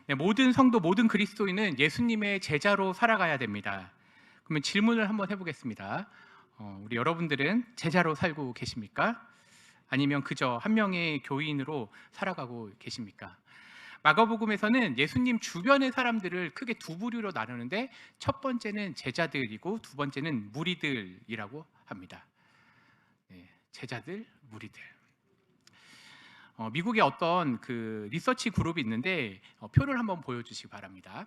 네, 모든 성도, 모든 그리스도인은 예수님의 제자로 살아가야 됩니다. 그러면 질문을 한번 해보겠습니다. 우리 여러분들은 제자로 살고 계십니까? 아니면 그저 한 명의 교인으로 살아가고 계십니까? 마가복음에서는 예수님 주변의 사람들을 크게 두 부류로 나누는데, 첫 번째는 제자들이고 두 번째는 무리들이라고 합니다. 네, 제자들, 무리들. 미국의 어떤 그 리서치 그룹이 있는데, 표를 한번 보여주시기 바랍니다.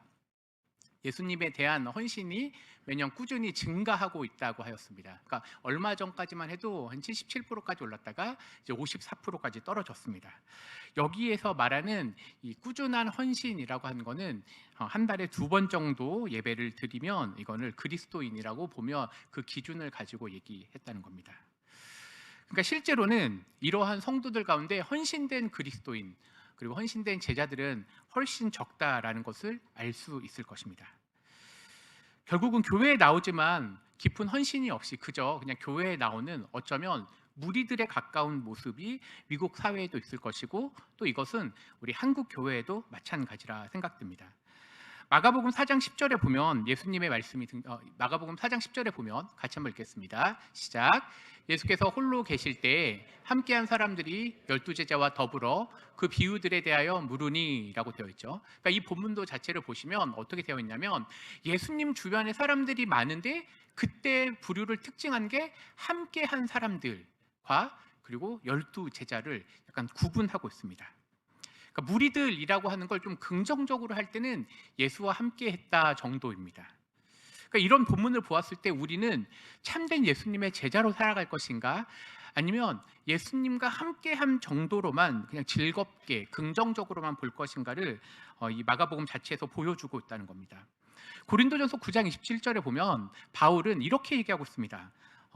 예수님에 대한 헌신이 매년 꾸준히 증가하고 있다고 하였습니다. 그러니까 얼마 전까지만 해도 한 77%까지 올랐다가 이제 54%까지 떨어졌습니다. 여기에서 말하는 이 꾸준한 헌신이라고 하는 거는 한 달에 두 번 정도 예배를 드리면 이거를 그리스도인이라고 보며 그 기준을 가지고 얘기했다는 겁니다. 그러니까 실제로는 이러한 성도들 가운데 헌신된 그리스도인 그리고 헌신된 제자들은 훨씬 적다라는 것을 알 수 있을 것입니다. 결국은 교회에 나오지만 깊은 헌신이 없이 그저 그냥 교회에 나오는 어쩌면 무리들에 가까운 모습이 미국 사회에도 있을 것이고, 또 이것은 우리 한국 교회에도 마찬가지라 생각됩니다. 마가복음 4장 10절에 보면 예수님의 말씀이 마가복음 4장 10절에 보면 같이 한번 읽겠습니다. 시작. 예수께서 홀로 계실 때에 함께한 사람들이 12제자와 더불어 그 비유들에 대하여 물으니라고 되어 있죠. 그러니까 이 본문도 자체를 보시면 어떻게 되어 있냐면, 예수님 주변에 사람들이 많은데 그때 부류를 특징한 게 함께한 사람들과 그리고 12제자를 약간 구분하고 있습니다. 그러니까 무리들이라고 하는 걸 좀 긍정적으로 할 때는 예수와 함께 했다 정도입니다. 그러니까 이런 본문을 보았을 때 우리는 참된 예수님의 제자로 살아갈 것인가, 아니면 예수님과 함께함 정도로만 그냥 즐겁게 긍정적으로만 볼 것인가를 이 마가복음 자체에서 보여주고 있다는 겁니다. 고린도전서 9장 27절에 보면 바울은 이렇게 얘기하고 있습니다.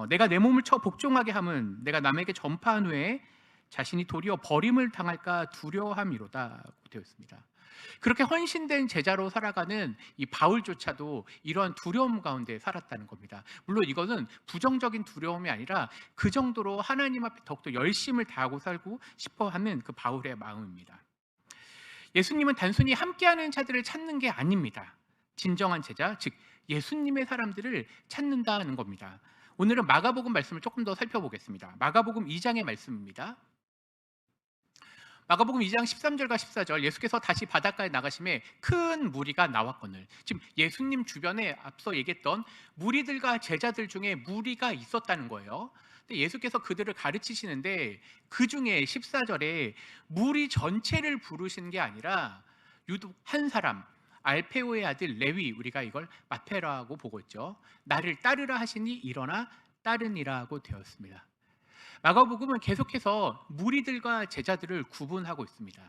내가 내 몸을 쳐 복종하게 함은 내가 남에게 전파한 후에 자신이 도리어 버림을 당할까 두려워함이로다 되어 있습니다. 그렇게 헌신된 제자로 살아가는 이 바울조차도 이러한 두려움 가운데 살았다는 겁니다. 물론 이것은 부정적인 두려움이 아니라 그 정도로 하나님 앞에 더욱더 열심을 다하고 살고 싶어하는 그 바울의 마음입니다. 예수님은 단순히 함께하는 자들을 찾는 게 아닙니다. 진정한 제자, 즉 예수님의 사람들을 찾는다는 겁니다. 오늘은 마가복음 말씀을 조금 더 살펴보겠습니다. 마가복음 2장의 말씀입니다. 마가복음 2장 13절과 14절, 예수께서 다시 바닷가에 나가심에 큰 무리가 나왔거늘. 지금 예수님 주변에 앞서 얘기했던 무리들과 제자들 중에 무리가 있었다는 거예요. 근데 예수께서 그들을 가르치시는데 그 중에 14절에 무리 전체를 부르시는 게 아니라 유독 한 사람, 알페오의 아들 레위, 우리가 이걸 마테라고 보고 있죠. 나를 따르라 하시니 일어나 따르니라고 되었습니다. 마가복음은 계속해서 무리들과 제자들을 구분하고 있습니다.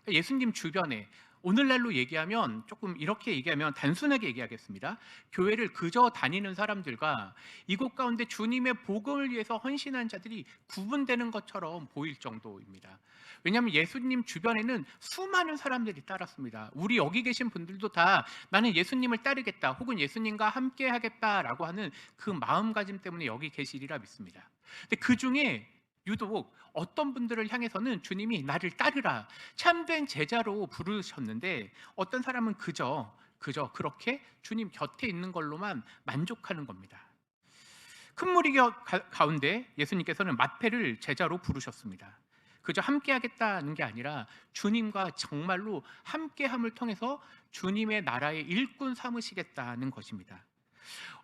그러니까 예수님 주변에, 오늘날로 얘기하면 조금 이렇게 얘기하면 단순하게 얘기하겠습니다. 교회를 그저 다니는 사람들과 이곳 가운데 주님의 복음을 위해서 헌신한 자들이 구분되는 것처럼 보일 정도입니다. 왜냐하면 예수님 주변에는 수많은 사람들이 따랐습니다. 우리 여기 계신 분들도 다 나는 예수님을 따르겠다 혹은 예수님과 함께 하겠다라고 하는 그 마음가짐 때문에 여기 계시리라 믿습니다. 근데 그 중에 유독 어떤 분들을 향해서는 주님이 나를 따르라, 참된 제자로 부르셨는데, 어떤 사람은 그저 그렇게 주님 곁에 있는 걸로만 만족하는 겁니다. 큰 무리 가운데 예수님께서는 마태를 제자로 부르셨습니다. 그저 함께 하겠다는 게 아니라 주님과 정말로 함께함을 통해서 주님의 나라의 일꾼 삼으시겠다는 것입니다.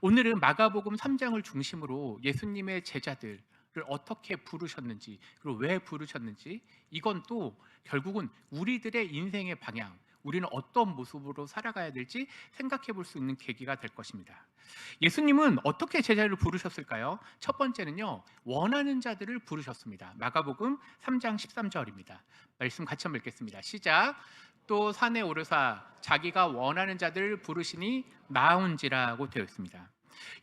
오늘은 마가복음 3장을 중심으로 예수님의 제자들을 어떻게 부르셨는지, 그리고 왜 부르셨는지, 이건 또 결국은 우리들의 인생의 방향, 우리는 어떤 모습으로 살아가야 될지 생각해 볼 수 있는 계기가 될 것입니다. 예수님은 어떻게 제자를 부르셨을까요? 첫 번째는요, 원하는 자들을 부르셨습니다. 마가복음 3장 13절입니다. 말씀 같이 한번 읽겠습니다. 시작. 또 산에 오르사 자기가 원하는 자들을 부르시니 나온지라고 되어 있습니다.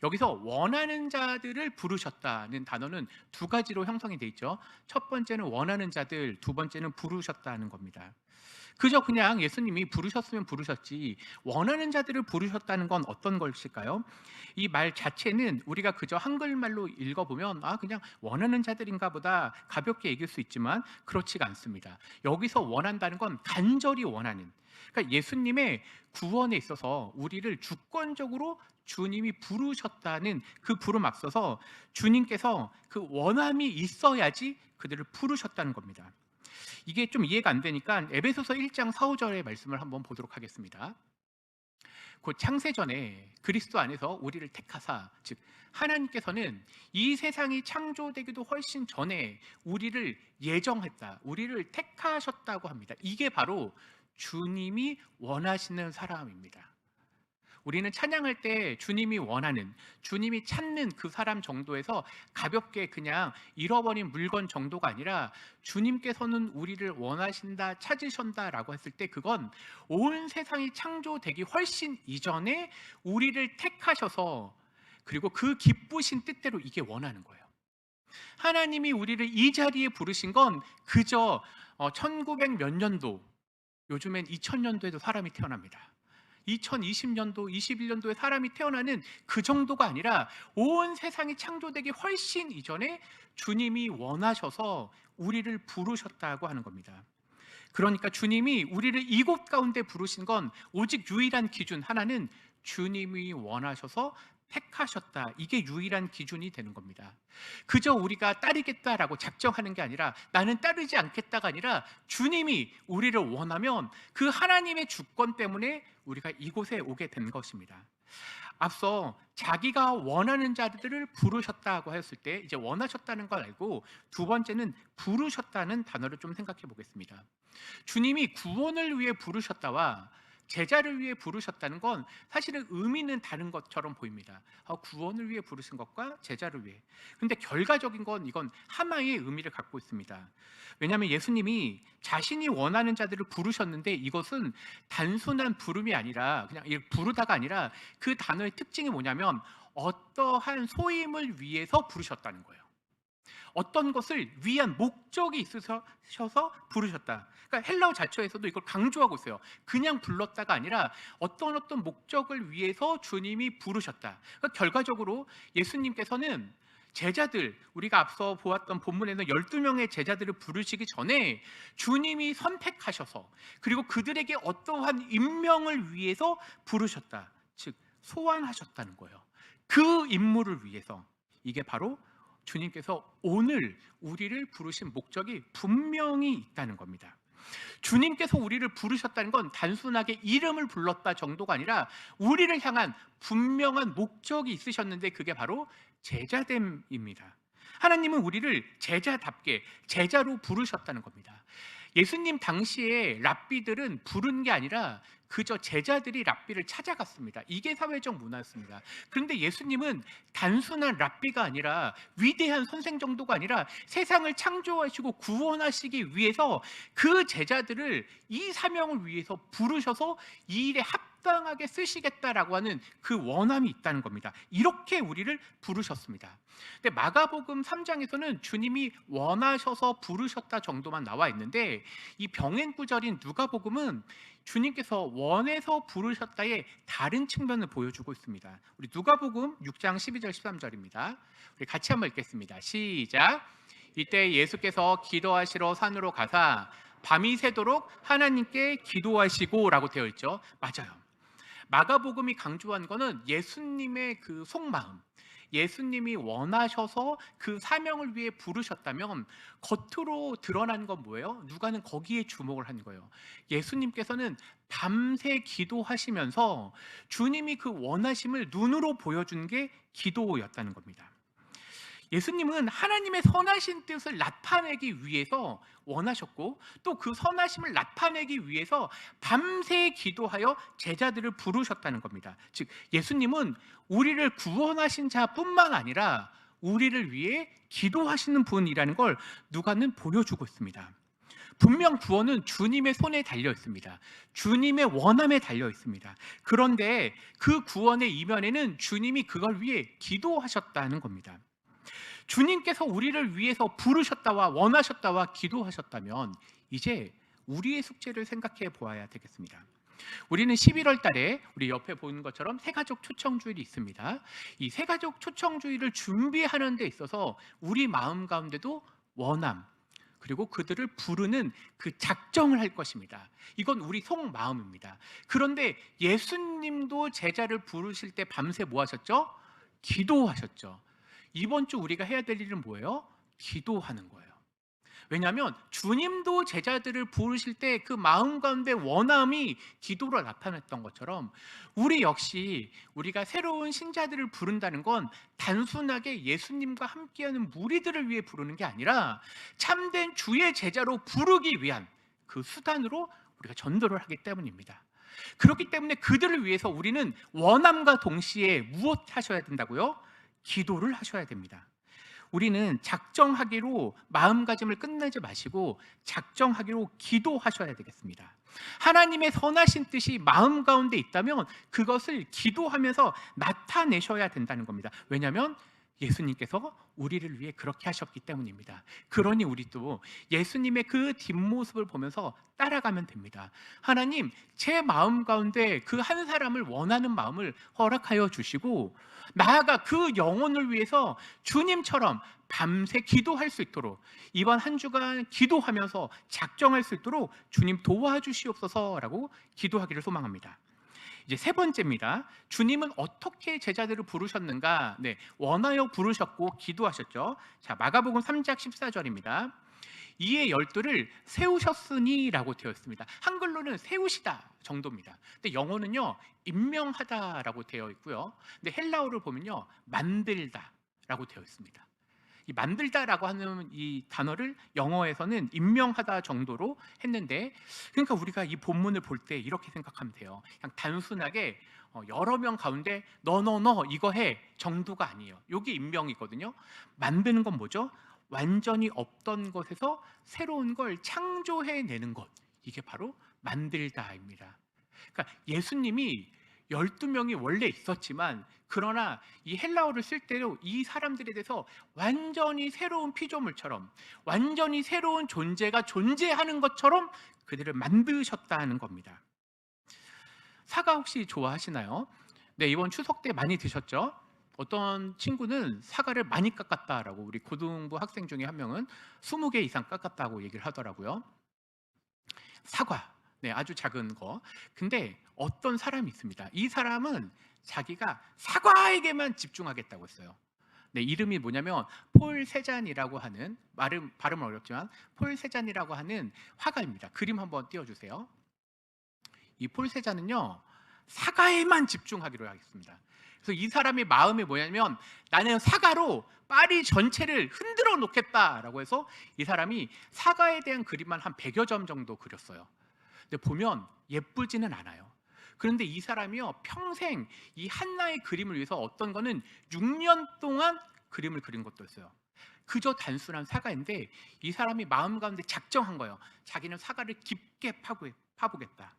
여기서 원하는 자들을 부르셨다는 단어는 두 가지로 형성이 되어 있죠. 첫 번째는 원하는 자들, 두 번째는 부르셨다는 겁니다. 그저 그냥 예수님이 부르셨으면 부르셨지 원하는 자들을 부르셨다는 건 어떤 것일까요? 이 말 자체는 우리가 그저 한글말로 읽어보면 그냥 원하는 자들인가 보다 가볍게 얘기할 수 있지만 그렇지가 않습니다. 여기서 원한다는 건 간절히 원하는, 그러니까 예수님의 구원에 있어서 우리를 주권적으로 주님이 부르셨다는 그 부름 앞서서 주님께서 그 원함이 있어야지 그들을 부르셨다는 겁니다. 이게 좀 이해가 안 되니까 에베소서 1장 4, 5절의 말씀을 한번 보도록 하겠습니다. 곧 창세전에 그리스도 안에서 우리를 택하사, 즉 하나님께서는 이 세상이 창조되기도 훨씬 전에 우리를 예정했다, 우리를 택하셨다고 합니다. 이게 바로 주님이 원하시는 사람입니다. 우리는 찬양할 때 주님이 원하는, 주님이 찾는 그 사람 정도에서 가볍게 그냥 잃어버린 물건 정도가 아니라 주님께서는 우리를 원하신다, 찾으신다라고 했을 때 그건 온 세상이 창조되기 훨씬 이전에 우리를 택하셔서, 그리고 그 기쁘신 뜻대로 이게 원하는 거예요. 하나님이 우리를 이 자리에 부르신 건 그저 1900 몇 년도, 요즘엔 2000년도에도 사람이 태어납니다. 2020년도, 21년도에 사람이 태어나는 그 정도가 아니라 온 세상이 창조되기 훨씬 이전에 주님이 원하셔서 우리를 부르셨다고 하는 겁니다. 그러니까 주님이 우리를 이곳 가운데 부르신 건 오직 유일한 기준 하나는 주님이 원하셔서 택하셨다, 이게 유일한 기준이 되는 겁니다. 그저 우리가 따르겠다라고 작정하는 게 아니라, 나는 따르지 않겠다가 아니라 주님이 우리를 원하면 그 하나님의 주권 때문에 우리가 이곳에 오게 된 것입니다. 앞서 자기가 원하는 자들을 부르셨다고 했을 때 이제 원하셨다는 걸 알고, 두 번째는 부르셨다는 단어를 좀 생각해 보겠습니다. 주님이 구원을 위해 부르셨다와 제자를 위해 부르셨다는 건 사실은 의미는 다른 것처럼 보입니다. 구원을 위해 부르신 것과 제자를 위해. 근데 결과적인 건 이건 하나의 의미를 갖고 있습니다. 왜냐하면 예수님이 자신이 원하는 자들을 부르셨는데 이것은 단순한 부름이 아니라, 그냥 부르다가 아니라 그 단어의 특징이 뭐냐면 어떠한 소임을 위해서 부르셨다는 거예요. 어떤 것을 위한 목적이 있으셔서 부르셨다. 그러니까 헬라어 자체에서도 이걸 강조하고 있어요. 그냥 불렀다가 아니라 어떤 목적을 위해서 주님이 부르셨다. 그러니까 결과적으로 예수님께서는 제자들, 우리가 앞서 보았던 본문에는 12명의 제자들을 부르시기 전에 주님이 선택하셔서, 그리고 그들에게 어떠한 임명을 위해서 부르셨다. 즉 소환하셨다는 거예요. 그 임무를 위해서. 이게 바로 주님께서 오늘 우리를 부르신 목적이 분명히 있다는 겁니다. 주님께서 우리를 부르셨다는 건 단순하게 이름을 불렀다 정도가 아니라 우리를 향한 분명한 목적이 있으셨는데 그게 바로 제자됨입니다. 하나님은 우리를 제자답게 제자로 부르셨다는 겁니다. 예수님 당시에 랍비들은 부른 게 아니라 그저 제자들이 랍비를 찾아갔습니다. 이게 사회적 문화였습니다. 그런데 예수님은 단순한 랍비가 아니라 위대한 선생 정도가 아니라 세상을 창조하시고 구원하시기 위해서 그 제자들을 이 사명을 위해서 부르셔서 이 일에 합당하게 쓰시겠다라고 하는 그 원함이 있다는 겁니다. 이렇게 우리를 부르셨습니다. 근데 마가복음 3장에서는 주님이 원하셔서 부르셨다 정도만 나와 있는데, 이 병행 구절인 누가복음은 주님께서 원해서 부르셨다의 다른 측면을 보여주고 있습니다. 우리 누가복음 6장 12절 13절입니다. 우리 같이 한번 읽겠습니다. 시작. 이때 예수께서 기도하시러 산으로 가사 밤이 새도록 하나님께 기도하시고 라고 되어 있죠. 맞아요. 마가복음이 강조한 거는 예수님의 그 속마음, 예수님이 원하셔서 그 사명을 위해 부르셨다면 겉으로 드러난 건 뭐예요? 누가는 거기에 주목을 한 거예요. 예수님께서는 밤새 기도하시면서 주님이 그 원하심을 눈으로 보여준 게 기도였다는 겁니다. 예수님은 하나님의 선하신 뜻을 나타내기 위해서 원하셨고, 또 그 선하심을 나타내기 위해서 밤새 기도하여 제자들을 부르셨다는 겁니다. 즉 예수님은 우리를 구원하신 자뿐만 아니라 우리를 위해 기도하시는 분이라는 걸 누가는 보여주고 있습니다. 분명 구원은 주님의 손에 달려 있습니다. 주님의 원함에 달려 있습니다. 그런데 그 구원의 이면에는 주님이 그걸 위해 기도하셨다는 겁니다. 주님께서 우리를 위해서 부르셨다와 원하셨다와 기도하셨다면 이제 우리의 숙제를 생각해 보아야 되겠습니다. 우리는 11월 달에 우리 옆에 보는 것처럼 새가족 초청주일이 있습니다. 이 새가족 초청주일을 준비하는 데 있어서 우리 마음 가운데도 원함, 그리고 그들을 부르는 그 작정을 할 것입니다. 이건 우리 속마음입니다. 그런데 예수님도 제자를 부르실 때 밤새 뭐 하셨죠? 기도하셨죠. 이번 주 우리가 해야 될 일은 뭐예요? 기도하는 거예요. 왜냐하면 주님도 제자들을 부르실 때 그 마음 가운데 원함이 기도로 나타났던 것처럼 우리 역시 우리가 새로운 신자들을 부른다는 건 단순하게 예수님과 함께하는 무리들을 위해 부르는 게 아니라 참된 주의 제자로 부르기 위한 그 수단으로 우리가 전도를 하기 때문입니다. 그렇기 때문에 그들을 위해서 우리는 원함과 동시에 무엇 하셔야 된다고요? 기도를 하셔야 됩니다. 우리는 작정하기로 마음가짐을 끝내지 마시고 작정하기로 기도하셔야 되겠습니다. 하나님의 선하신 뜻이 마음 가운데 있다면 그것을 기도하면서 나타내셔야 된다는 겁니다. 왜냐하면 예수님께서 우리를 위해 그렇게 하셨기 때문입니다. 그러니 우리도 예수님의 그 뒷모습을 보면서 따라가면 됩니다. 하나님, 제 마음 가운데 그 한 사람을 원하는 마음을 허락하여 주시고 나아가 그 영혼을 위해서 주님처럼 밤새 기도할 수 있도록 이번 한 주간 기도하면서 작정할 수 있도록 주님 도와주시옵소서라고 기도하기를 소망합니다. 이제 세 번째입니다. 주님은 어떻게 제자들을 부르셨는가? 원하여 부르셨고 기도하셨죠. 자, 마가복음 3장 14절입니다. 이에 열두를 세우셨으니라고 되어 있습니다. 한글로는 세우시다 정도입니다. 근데 영어는요 임명하다라고 되어 있고요. 근데 헬라어를 보면요 만들다라고 되어 있습니다. 이 만들다라고 하는 이 단어를 영어에서는 임명하다 정도로 했는데, 그러니까 우리가 이 본문을 볼 때 이렇게 생각하면 돼요. 그냥 단순하게 여러 명 가운데 너 이거 해 정도가 아니에요. 이게 임명이거든요. 만드는 건 뭐죠? 완전히 없던 것에서 새로운 걸 창조해내는 것, 이게 바로 만들다입니다. 그러니까 예수님이 12명이 원래 있었지만 그러나 이 헬라어를 쓸 때로 이 사람들에 대해서 완전히 새로운 피조물처럼 완전히 새로운 존재가 존재하는 것처럼 그들을 만드셨다는 겁니다. 사과 혹시 좋아하시나요? 네, 이번 추석 때 많이 드셨죠? 어떤 친구는 사과를 많이 깎았다라고, 우리 고등부 학생 중에 한 명은 20개 이상 깎았다고 얘기를 하더라고요. 사과, 네, 아주 작은 거. 근데 어떤 사람이 있습니다. 이 사람은 자기가 사과에게만 집중하겠다고 했어요. 네, 이름이 뭐냐면 폴 세잔이라고 하는, 발음은 어렵지만 폴 세잔이라고 하는 화가입니다. 그림 한번 띄워주세요. 이 폴 세잔은요 사과에만 집중하기로 하겠습니다. 그래서 이 사람의 마음이 뭐냐면 나는 사과로 파리 전체를 흔들어 놓겠다라고 해서 이 사람이 사과에 대한 그림만 한 100여 점 정도 그렸어요. 근데 보면 예쁘지는 않아요. 그런데 이 사람이요 평생 이 하나의 그림을 위해서 어떤 거는 6년 동안 그림을 그린 것도 있어요. 그저 단순한 사과인데 이 사람이 마음 가운데 작정한 거예요. 자기는 사과를 깊게 파보겠다.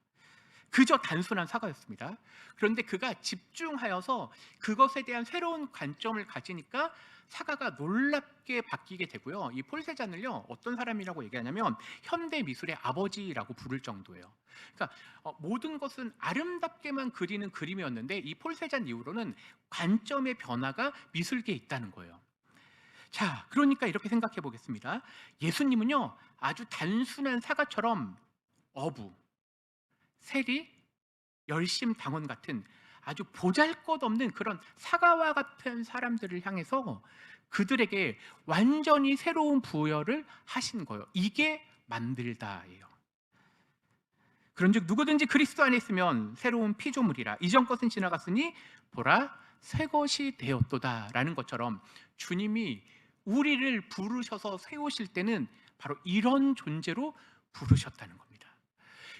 그저 단순한 사과였습니다. 그런데 그가 집중하여서 그것에 대한 새로운 관점을 가지니까 사과가 놀랍게 바뀌게 되고요. 이 폴 세잔을요 어떤 사람이라고 얘기하냐면 현대 미술의 아버지라고 부를 정도예요. 그러니까 모든 것은 아름답게만 그리는 그림이었는데 이 폴 세잔 이후로는 관점의 변화가 미술계에 있다는 거예요. 자, 그러니까 이렇게 생각해 보겠습니다. 예수님은요 아주 단순한 사과처럼 어부, 세리, 열심당원 같은 아주 보잘것없는 그런 사과와 같은 사람들을 향해서 그들에게 완전히 새로운 부여를 하신 거예요. 이게 만들다예요. 그런즉 누구든지 그리스도 안에 있으면 새로운 피조물이라, 이전 것은 지나갔으니 보라 새 것이 되었도다라는 것처럼 주님이 우리를 부르셔서 세우실 때는 바로 이런 존재로 부르셨다는 겁니다.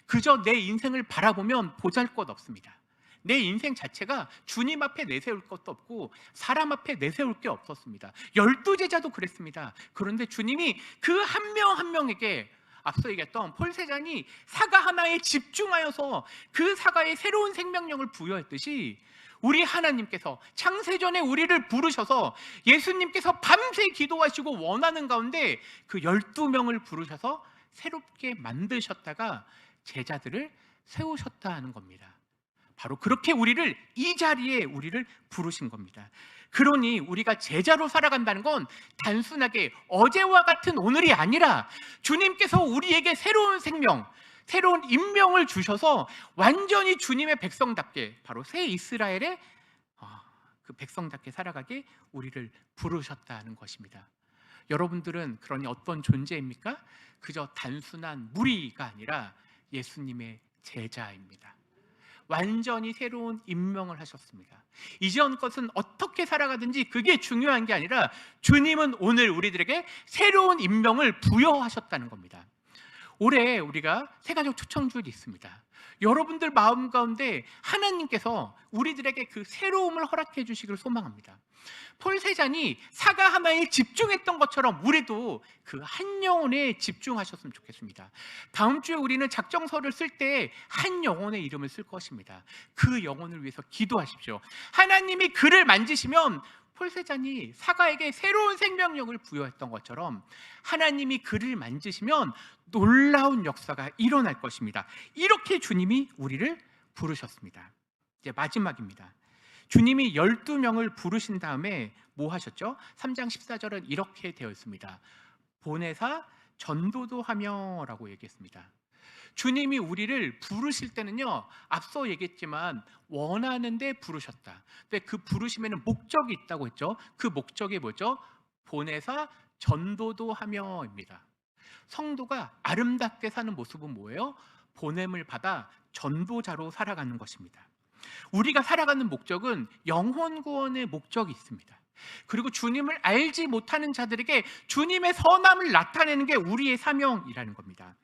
그저 내 인생을 바라보면 보잘것없습니다. 내 인생 자체가 주님 앞에 내세울 것도 없고 사람 앞에 내세울 게 없었습니다. 12제자도 그랬습니다. 그런데 주님이 그 한 명 한 명에게 앞서 얘기했던 폴 세잔이 사과 하나에 집중하여서 그 사과에 새로운 생명력을 부여했듯이 우리 하나님께서 창세전에 우리를 부르셔서 예수님께서 밤새 기도하시고 원하는 가운데 그 12명을 부르셔서 새롭게 만드셨다가 제자들을 세우셨다 하는 겁니다. 바로 그렇게 우리를 이 자리에 우리를 부르신 겁니다. 그러니 우리가 제자로 살아간다는 건 단순하게 어제와 같은 오늘이 아니라 주님께서 우리에게 새로운 생명, 새로운 임명을 주셔서 완전히 주님의 백성답게, 바로 새 이스라엘의 그 백성답게 살아가게 우리를 부르셨다는 것입니다. 여러분들은 그러니 어떤 존재입니까? 그저 단순한 무리가 아니라 예수님의 제자입니다. 완전히 새로운 임명을 하셨습니다. 이전 것은 어떻게 살아가든지 그게 중요한 게 아니라 주님은 오늘 우리들에게 새로운 임명을 부여하셨다는 겁니다. 올해 우리가 새가족 초청주일이 있습니다. 여러분들 마음 가운데 하나님께서 우리들에게 그 새로움을 허락해 주시기를 소망합니다. 폴세잔이 사과 하나에 집중했던 것처럼 우리도 그 한 영혼에 집중하셨으면 좋겠습니다. 다음 주에 우리는 작정서를 쓸 때 한 영혼의 이름을 쓸 것입니다. 그 영혼을 위해서 기도하십시오. 하나님이 그를 만지시면 폴세잔이 사과에게 새로운 생명력을 부여했던 것처럼 하나님이 그를 만지시면 놀라운 역사가 일어날 것입니다. 이렇게 주님이 우리를 부르셨습니다. 이제 마지막입니다. 주님이 12명을 부르신 다음에 뭐 하셨죠? 3장 14절은 이렇게 되어 있습니다. 보내사 전도도 하며 라고 얘기했습니다. 주님이 우리를 부르실 때는요, 앞서 얘기했지만 원하는데 부르셨다. 근데 그 부르심에는 목적이 있다고 했죠. 그 목적이 뭐죠? 보내사 전도도 하며입니다. 성도가 아름답게 사는 모습은 뭐예요? 보냄을 받아 전도자로 살아가는 것입니다. 우리가 살아가는 목적은 영혼 구원의 목적이 있습니다. 그리고 주님을 알지 못하는 자들에게 주님의 선함을 나타내는 게 우리의 사명이라는 겁니다.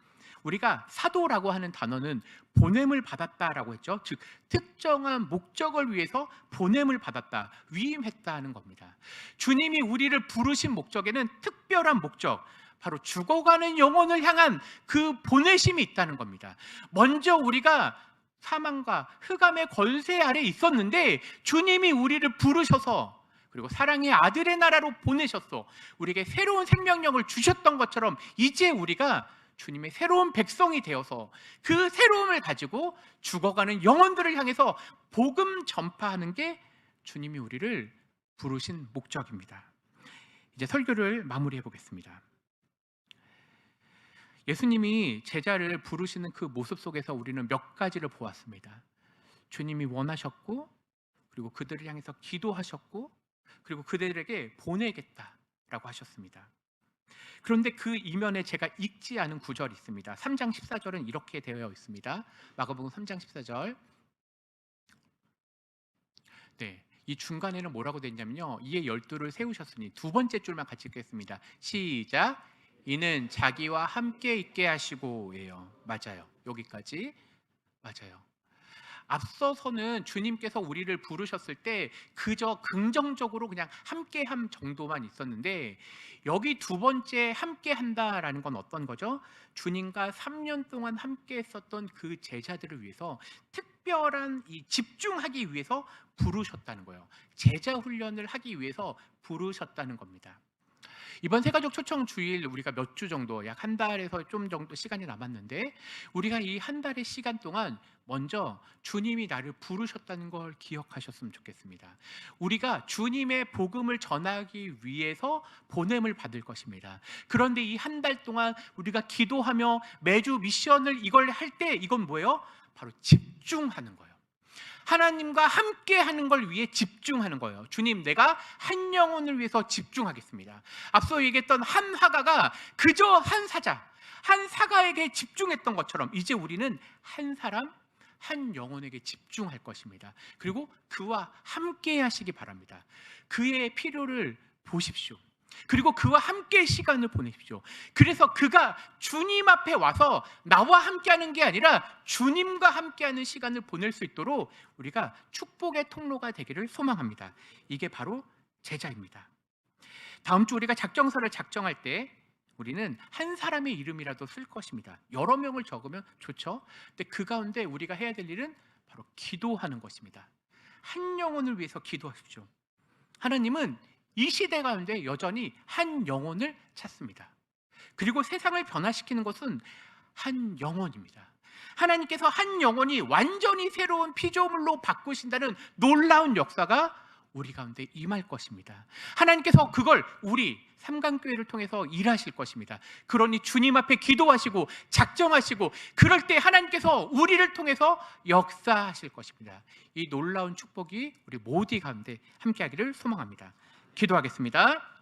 우리가 사도라고 하는 단어는 보냄을 받았다라고 했죠. 즉 특정한 목적을 위해서 보냄을 받았다, 위임했다 하는 겁니다. 주님이 우리를 부르신 목적에는 특별한 목적, 바로 죽어가는 영혼을 향한 그 보내심이 있다는 겁니다. 먼저 우리가 사망과 흑암의 권세 아래 있었는데 주님이 우리를 부르셔서, 그리고 사랑의 아들의 나라로 보내셨어 우리에게 새로운 생명력을 주셨던 것처럼 이제 우리가 주님의 새로운 백성이 되어서 그 새로움을 가지고 죽어가는 영혼들을 향해서 복음 전파하는 게 주님이 우리를 부르신 목적입니다. 이제 설교를 마무리해 보겠습니다. 예수님이 제자를 부르시는 그 모습 속에서 우리는 몇 가지를 보았습니다. 주님이 원하셨고, 그리고 그들을 향해서 기도하셨고, 그리고 그들에게 보내겠다라고 하셨습니다. 그런데 그 이면에 제가 읽지 않은 구절이 있습니다. 3장 14절은 이렇게 되어 있습니다. 마가복음 3장 14절. 네, 이 중간에는 뭐라고 되어 있냐면요, 이에 12를 세우셨으니, 두 번째 줄만 같이 읽겠습니다. 시작. 이는 자기와 함께 있게 하시고예요. 맞아요. 여기까지 맞아요. 앞서서는 주님께서 우리를 부르셨을 때 그저 긍정적으로 그냥 함께함 정도만 있었는데, 여기 두 번째 함께한다라는 건 어떤 거죠? 주님과 3년 동안 함께 했었던 그 제자들을 위해서 특별한 이 집중하기 위해서 부르셨다는 거예요. 제자 훈련을 하기 위해서 부르셨다는 겁니다. 이번 새가족 초청 주일 우리가 몇 주 정도, 약 한 달에서 좀 정도 시간이 남았는데, 우리가 이 한 달의 시간 동안 먼저 주님이 나를 부르셨다는 걸 기억하셨으면 좋겠습니다. 우리가 주님의 복음을 전하기 위해서 보냄을 받을 것입니다. 그런데 이 한 달 동안 우리가 기도하며 매주 미션을 이걸 할 때 이건 뭐예요? 바로 집중하는 거예요. 하나님과 함께 하는 걸 위해 집중하는 거예요. 주님, 내가 한 영혼을 위해서 집중하겠습니다. 앞서 얘기했던 한 화가가 그저 한 사자, 한 사가에게 집중했던 것처럼 이제 우리는 한 사람, 한 영혼에게 집중할 것입니다. 그리고 그와 함께 하시기 바랍니다. 그의 필요를 보십시오. 그리고 그와 함께 시간을 보내십시오. 그래서 그가 주님 앞에 와서 나와 함께하는 게 아니라 주님과 함께하는 시간을 보낼 수 있도록 우리가 축복의 통로가 되기를 소망합니다. 이게 바로 제자입니다. 다음 주 우리가 작정서를 작정할 때 우리는 한 사람의 이름이라도 쓸 것입니다. 여러 명을 적으면 좋죠. 근데 그 가운데 우리가 해야 될 일은 바로 기도하는 것입니다. 한 영혼을 위해서 기도하십시오. 하나님은 이 시대 가운데 여전히 한 영혼을 찾습니다. 그리고 세상을 변화시키는 것은 한 영혼입니다. 하나님께서 한 영혼이 완전히 새로운 피조물로 바꾸신다는 놀라운 역사가 우리 가운데 임할 것입니다. 하나님께서 그걸 우리 삼강교회를 통해서 일하실 것입니다. 그러니 주님 앞에 기도하시고 작정하시고 그럴 때 하나님께서 우리를 통해서 역사하실 것입니다. 이 놀라운 축복이 우리 모두 가운데 함께하기를 소망합니다. 기도하겠습니다.